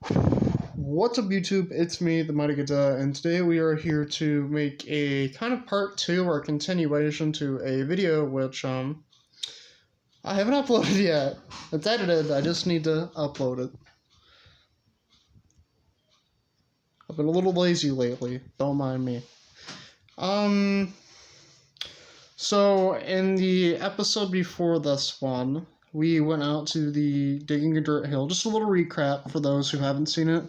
What's up, YouTube? It's me, the Mighty Gada, and today we are here to make a kind of part 2 or continuation to a video which I haven't uploaded yet. It's edited, I just need to upload it. I've been a little lazy lately, don't mind me. So in the episode before this one, we went out to the Digging a Dirt Hill. Just a little recap for those who haven't seen it.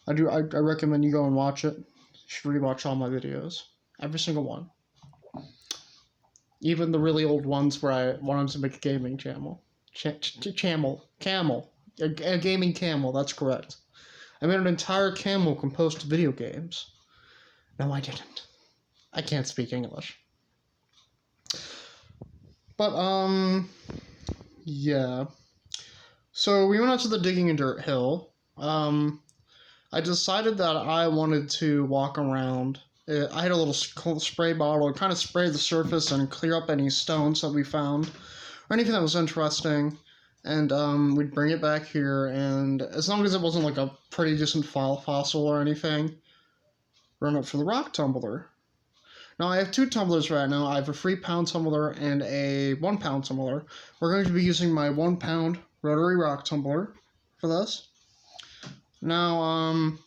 I recommend you go and watch it. You should rewatch all my videos. Every single one. Even the really old ones where I wanted to make a gaming channel. Camel. A gaming camel, that's correct. I made an entire camel composed of video games. No, I didn't. I can't speak English. But, yeah. So we went out to the Digging a Dirt Hill. I decided that I wanted to walk around. I had a little spray bottle, kind of spray the surface and clear up any stones that we found, or anything that was interesting, and we'd bring it back here, and as long as it wasn't like a pretty decent fossil or anything, run it for the rock tumbler. Now, I have two tumblers right now. I have a 3-pound tumbler and a 1-pound tumbler. We're going to be using my 1-pound rotary rock tumbler for this. Now,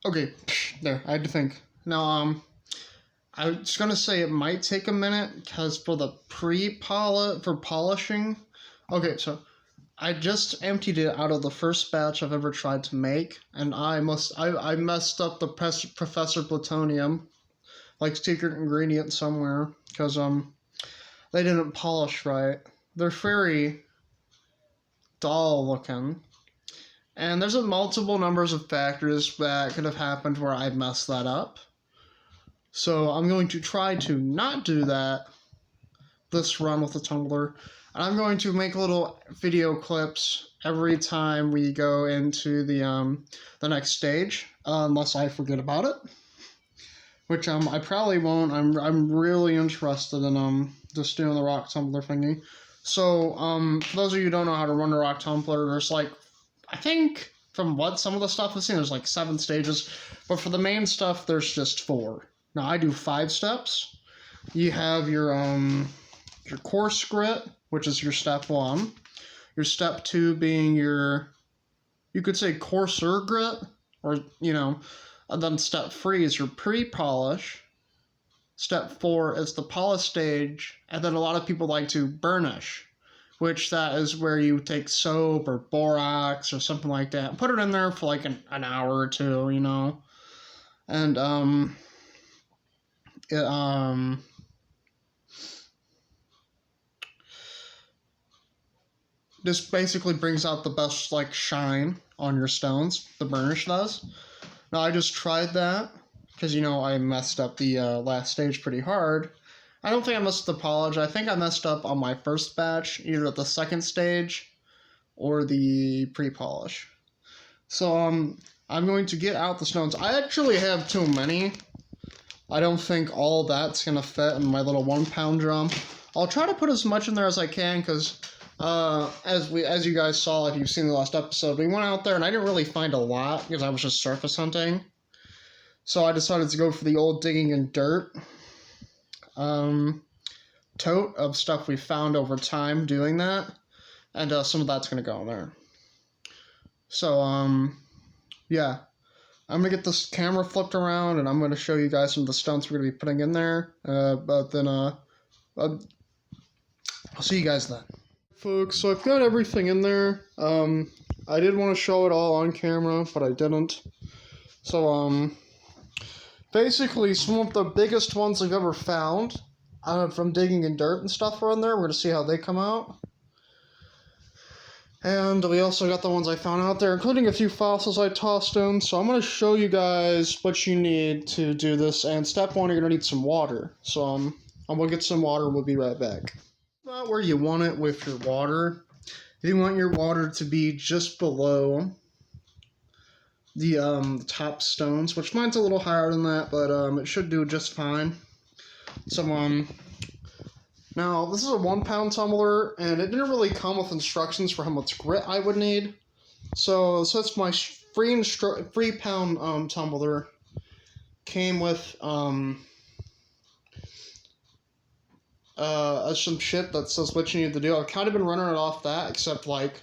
okay, there, I had to think. Now, I was gonna say it might take a minute, because for the polishing, okay, so I just emptied it out of the first batch I've ever tried to make, and I messed up the Professor Plutonium, like secret ingredient somewhere, because, they didn't polish right. They're very dull looking. And there's a multiple numbers of factors that could have happened where I messed that up. So I'm going to try to not do that this run with the tumbler. And I'm going to make little video clips every time we go into the next stage, unless I forget about it. Which I probably won't. I'm really interested in just doing the rock tumbler thingy. So for those of you who don't know how to run a rock tumbler, there's like, I think from what some of the stuff I've seen, there's like 7 stages, but for the main stuff there's just 4. Now I do 5 steps. You have your coarse grit, which is your step 1. Your step 2 being your, you could say, coarser grit, or and then step 3 is your pre-polish. Step 4 is the polish stage, and then a lot of people like to burnish, which that is where you take soap or borax or something like that, and put it in there for like an hour or 2, and this basically brings out the best like shine on your stones. The burnish does. Now I just tried that because I messed up the last stage pretty hard. I don't think I messed up the polish. I think I messed up on my first batch, either at the second stage or the pre-polish. So I'm going to get out the stones. I actually have too many. I don't think all that's gonna fit in my little 1-pound drum. I'll try to put as much in there as I can, because as you guys saw, if you've seen the last episode, we went out there and I didn't really find a lot because I was just surface hunting. So I decided to go for the old digging in dirt tote of stuff we found over time doing that, and some of that's gonna go in there. So yeah, I'm gonna get this camera flipped around and I'm gonna show you guys some of the stones we're gonna be putting in there. But then I'll see you guys then. Folks, so I've got everything in there. I did want to show it all on camera, but I didn't. So, basically, some of the biggest ones I've ever found from digging in dirt and stuff are in there. We're going to see how they come out. And we also got the ones I found out there, including a few fossils I tossed in. So I'm going to show you guys what you need to do this. And step 1, you're going to need some water. So I'm going to get some water. We'll be right back. Not where you want it with your water. You want your water to be just below the top stones, which mine's a little higher than that, but it should do just fine. So Now, this is a 1 pound tumbler, and it didn't really come with instructions for how much grit I would need. So it's my 3 pound tumbler. Came with some shit that says what you need to do. I've kind of been running it off that, except like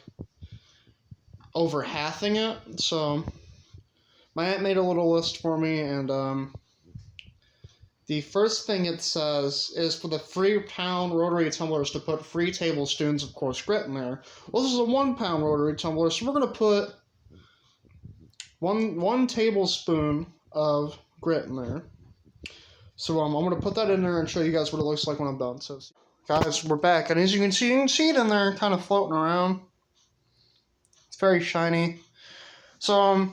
over halving it. So my aunt made a little list for me, and the first thing it says is for the 3 pound rotary tumblers to put 3 tablespoons of coarse grit in there. Well, this is a 1 pound rotary tumbler, so we're gonna put one tablespoon of grit in there. So I'm gonna put that in there and show you guys what it looks like when I'm done. So guys, we're back, and as you can see it in there, kind of floating around. It's very shiny. So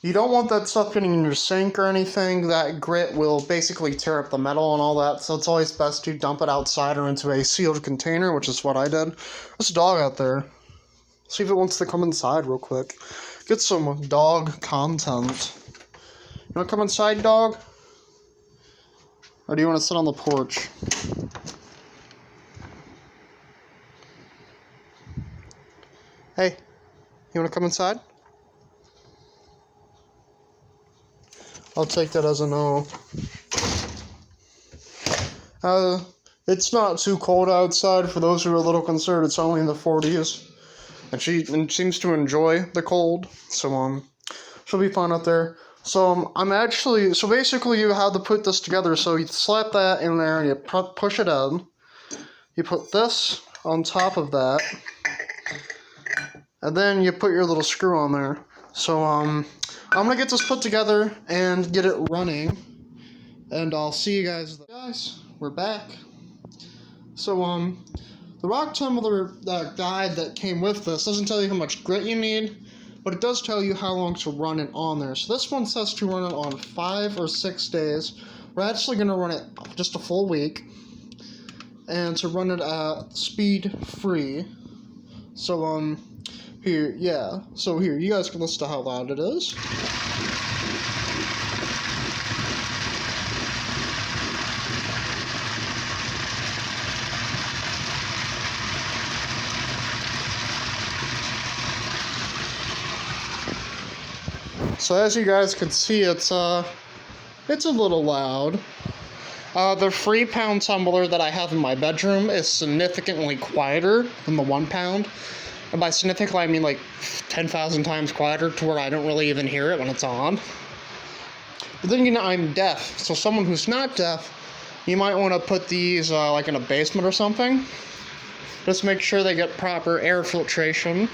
you don't want that stuff getting in your sink or anything. That grit will basically tear up the metal and all that, so it's always best to dump it outside or into a sealed container, which is what I did. There's a dog out there. See if it wants to come inside real quick. Get some dog content. You want to come inside, dog? Or do you want to sit on the porch? Hey, you want to come inside? I'll take that as a no. It's not too cold outside. For those who are a little concerned, it's only in the 40s. And she seems to enjoy the cold, so she'll be fine out there. So so basically you have to put this together. So you slap that in there and you push it in. You put this on top of that, and then you put your little screw on there. So I'm gonna get this put together and get it running, and I'll see you guys. Guys, we're back. So the rock tumbler guide that came with this doesn't tell you how much grit you need, but it does tell you how long to run it on there. So this one says to run it on 5 or 6 days. We're actually going to run it just a full week, and to run it at speed free. So here, yeah. So here, you guys can listen to how loud it is. So as you guys can see, it's a little loud. The 3 pound tumbler that I have in my bedroom is significantly quieter than the 1 pound. And by significantly, I mean like 10,000 times quieter, to where I don't really even hear it when it's on. But then, I'm deaf. So someone who's not deaf, you might want to put these like in a basement or something. Just make sure they get proper air filtration.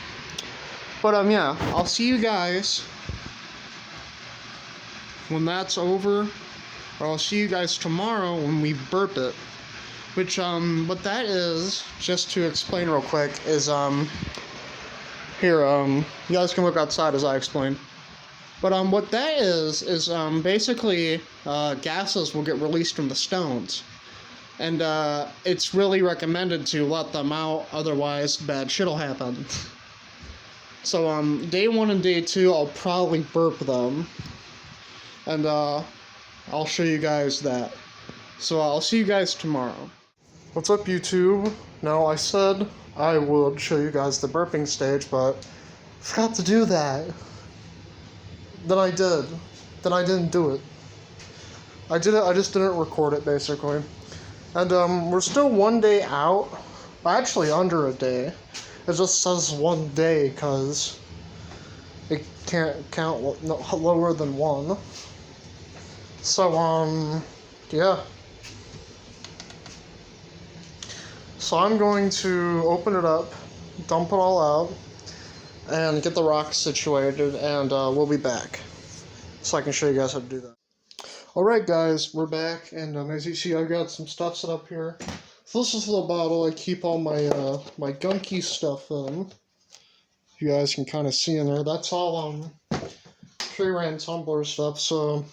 But yeah, I'll see you guys when that's over, or I'll see you guys tomorrow when we burp it. Which, what that is, just to explain real quick, is, here, you guys can look outside as I explain. But, what that is, basically, gases will get released from the stones. And, it's really recommended to let them out, otherwise bad shit'll happen. So, day 1 and day 2, I'll probably burp them. And, I'll show you guys that. So I'll see you guys tomorrow. What's up, YouTube? Now, I said I would show you guys the burping stage, but I forgot to do that. Then I did. Then I didn't do it. I did it, I just didn't record it, basically. And, we're still 1 day out. Actually, under a day. It just says 1 day, because it can't count lower than 1. So, yeah. So I'm going to open it up, dump it all out, and get the rocks situated, and we'll be back. So I can show you guys how to do that. Alright guys, we're back, and as you see, I've got some stuff set up here. So this is the bottle I keep all my my gunky stuff in. You guys can kind of see in there. That's all free-ran tumbler stuff, so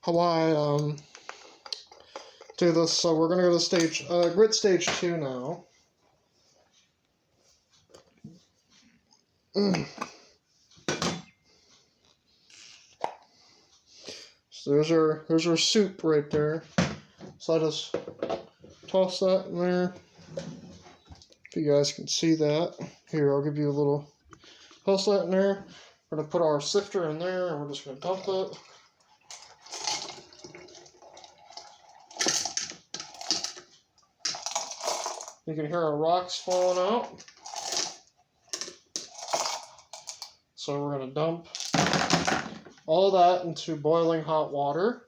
how I do this. So we're gonna go to stage grit stage 2 now. So there's our soup right there. So I just toss that in there. If you guys can see that. Here, I'll give you a little. Toss that in there. We're going to put our sifter in there, and we're just going to dump it. You can hear our rocks falling out. So we're going to dump all that into boiling hot water.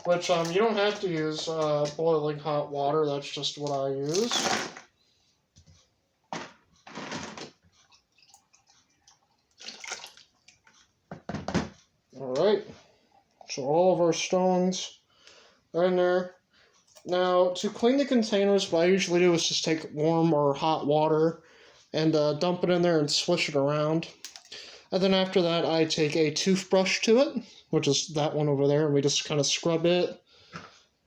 Which, you don't have to use boiling hot water. That's just what I use. Alright. So all of our stones are in there. Now, to clean the containers, what I usually do is just take warm or hot water and dump it in there and swish it around. And then after that, I take a toothbrush to it, which is that one over there, and we just kind of scrub it,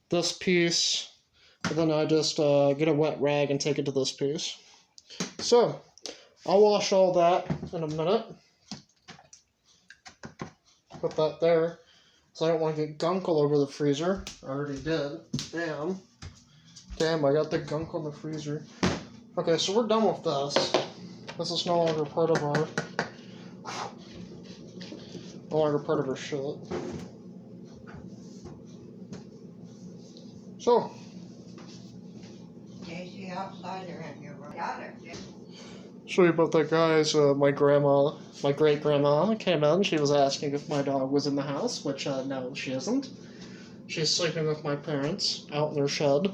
this piece, and then I just get a wet rag and take it to this piece. So, I'll wash all that in a minute. Put that there. So I don't want to get gunk all over the freezer. I already did. Damn. Damn, I got the gunk on the freezer. Okay, so we're done with this. This is no longer part of our... No longer part of our shit. So. Daisy outsider and your daughter. Show you about that, guys. My great-grandma came in. She was asking if my dog was in the house, which, no, she isn't. She's sleeping with my parents out in their shed.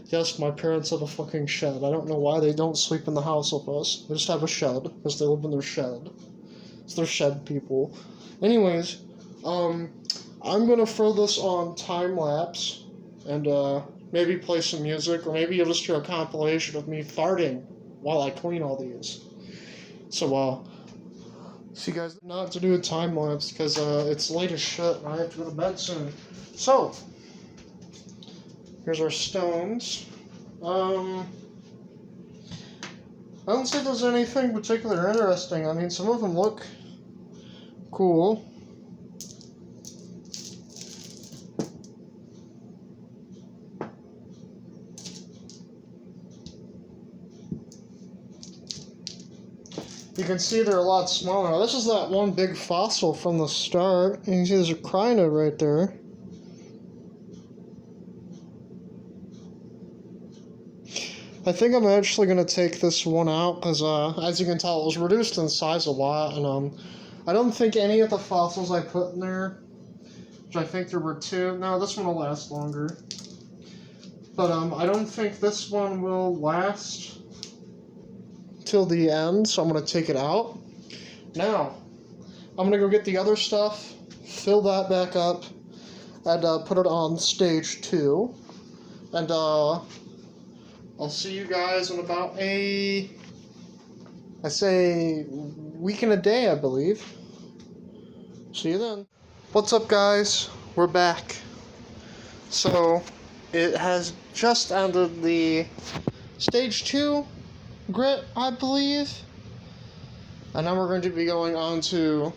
Yes, my parents have a fucking shed. I don't know why they don't sleep in the house with us. They just have a shed, because they live in their shed. It's their shed people. Anyways, I'm gonna throw this on time-lapse, and, maybe play some music, or maybe you'll just hear a compilation of me farting while I clean all these. So, see you guys, not to do a time lapse because it's late as shit and I have to go to bed soon. So, here's our stones. I don't think there's anything particularly interesting. I mean, some of them look cool. You can see they're a lot smaller. This is that one big fossil from the start. You can see there's a crino right there. I think I'm actually going to take this one out because, as you can tell, it was reduced in size a lot. And I don't think any of the fossils I put in there, which I think there were 2. No, this one will last longer. But I don't think this one will last till the end, so I'm going to take it out. Now, I'm going to go get the other stuff, fill that back up, and put it on stage 2. And I'll see you guys in about I say, week and a day, I believe. See you then. What's up, guys? We're back. So, it has just ended the stage 2 grit, I believe. And now we're going to be going on to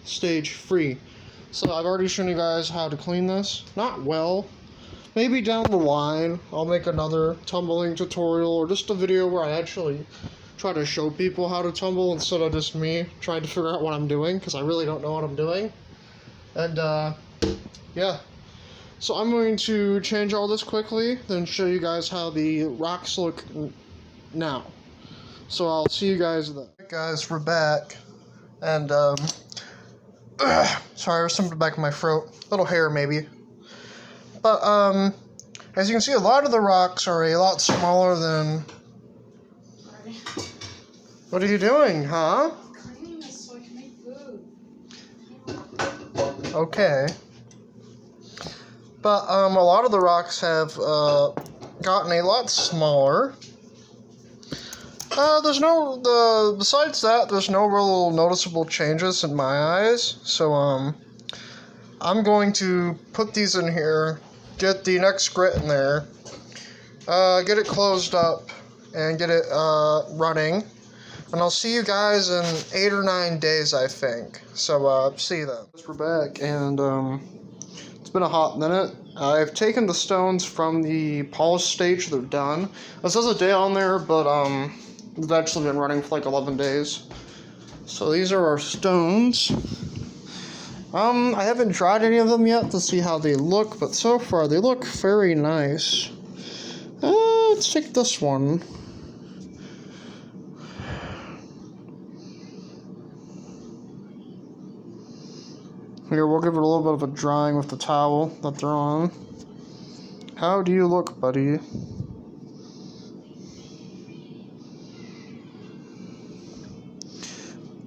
stage 3. So I've already shown you guys how to clean this. Not well. Maybe down the line I'll make another tumbling tutorial or just a video where I actually try to show people how to tumble instead of just me trying to figure out what I'm doing, because I really don't know what I'm doing. And yeah. So I'm going to change all this quickly, then show you guys how the rocks look now. So I'll see you guys then. Alright guys, we're back. And sorry, there's something in the back of my throat. Little hair maybe. But as you can see, a lot of the rocks are a lot smaller than... Sorry. What are you doing, huh? Cleaning this so I can make food. Okay. But a lot of the rocks have gotten a lot smaller. Besides that, there's no real noticeable changes in my eyes. So, I'm going to put these in here, get the next grit in there, get it closed up, and get it running. And I'll see you guys in 8 or 9 days, I think. So, see you then. We're back, and it's been a hot minute. I've taken the stones from the polish stage, they're done. It says a day on there, but it's actually been running for like 11 days. So these are our stones. I haven't tried any of them yet to see how they look, but so far they look very nice. Let's take this one. Here, we'll give it a little bit of a drying with the towel that they're on. How do you look, buddy?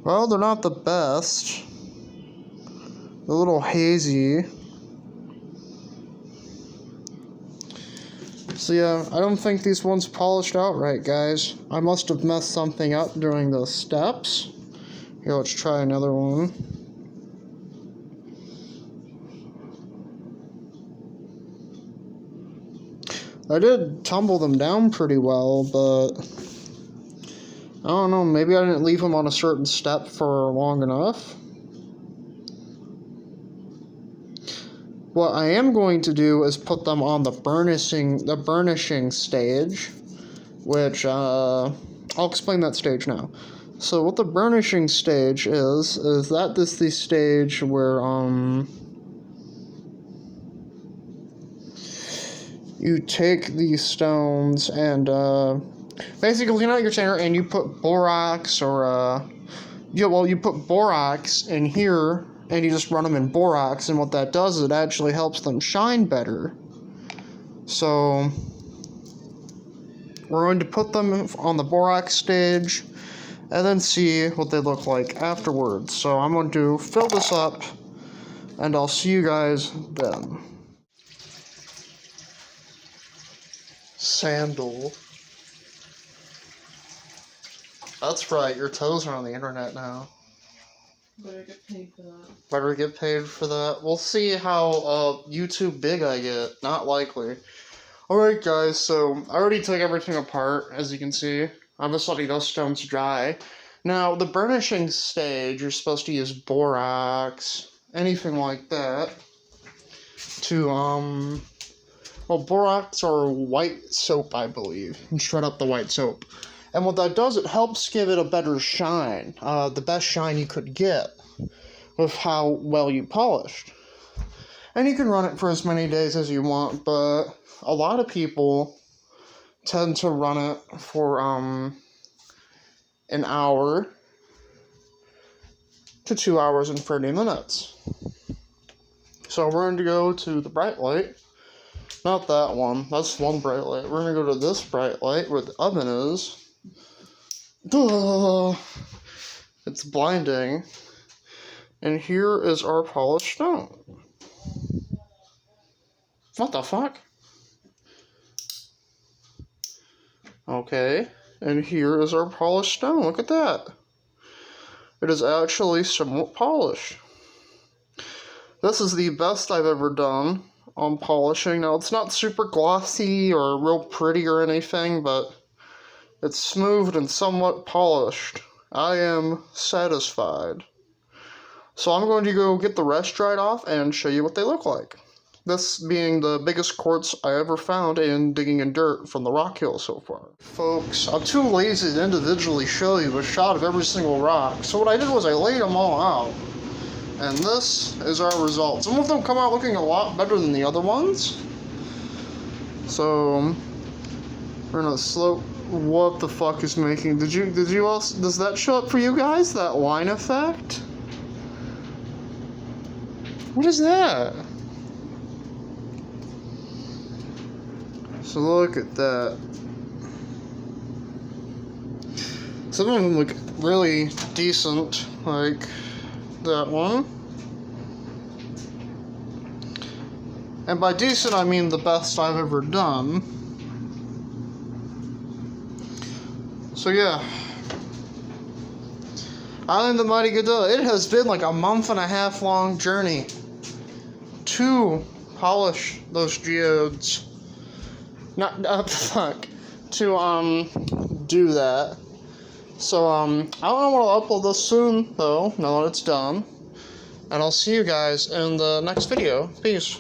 Well, they're not the best. They're a little hazy. So yeah, I don't think these ones polished out right, guys. I must have messed something up during the steps. Here, let's try another one. I did tumble them down pretty well, but I don't know, maybe I didn't leave them on a certain step for long enough. What I am going to do is put them on the burnishing stage, which I'll explain that stage now. So what the burnishing stage is that this is the stage where you take these stones and basically clean out your container and you put borax or you put borax in here and you just run them in borax, and what that does is it actually helps them shine better. So we're going to put them on the borax stage and then see what they look like afterwards. So I'm going to fill this up and I'll see you guys then. Sandal. That's right, your toes are on the internet now. Better get paid for that. Better get paid for that. We'll see how YouTube big I get. Not likely. Alright guys, so I already took everything apart, as you can see. I'm just letting those stones dry. Now, the burnishing stage, you're supposed to use borax, anything like that, to, well, borax or white soap, I believe, and shred up the white soap. And what that does, it helps give it a better shine, the best shine you could get with how well you polished. And you can run it for as many days as you want, but a lot of people tend to run it for an hour to 2 hours and 30 minutes. So we're going to go to the bright light. Not that one. That's one bright light. We're going to go to this bright light where the oven is. Duh. It's blinding. And here is our polished stone. What the fuck? Okay. And here is our polished stone. Look at that. It is actually somewhat polished. This is the best I've ever done on polishing. Now, it's not super glossy or real pretty or anything, but it's smooth and somewhat polished. I am satisfied. So I'm going to go get the rest dried off and show you what they look like. This being the biggest quartz I ever found in digging in dirt from the rock hill so far. Folks, I'm too lazy to individually show you a shot of every single rock. So what I did was I laid them all out. And this is our result. Some of them come out looking a lot better than the other ones. So we're gonna slope. What the fuck is making? Did you also? Does that show up for you guys? That line effect? What is that? So look at that. Some of them look really decent, like that one. And by decent, I mean the best I've ever done. So yeah. Island of Mighty Godot. It has been like a month and a half long journey to polish those geodes. To do that. So I don't know when I'll upload this soon though, now that it's done. And I'll see you guys in the next video. Peace.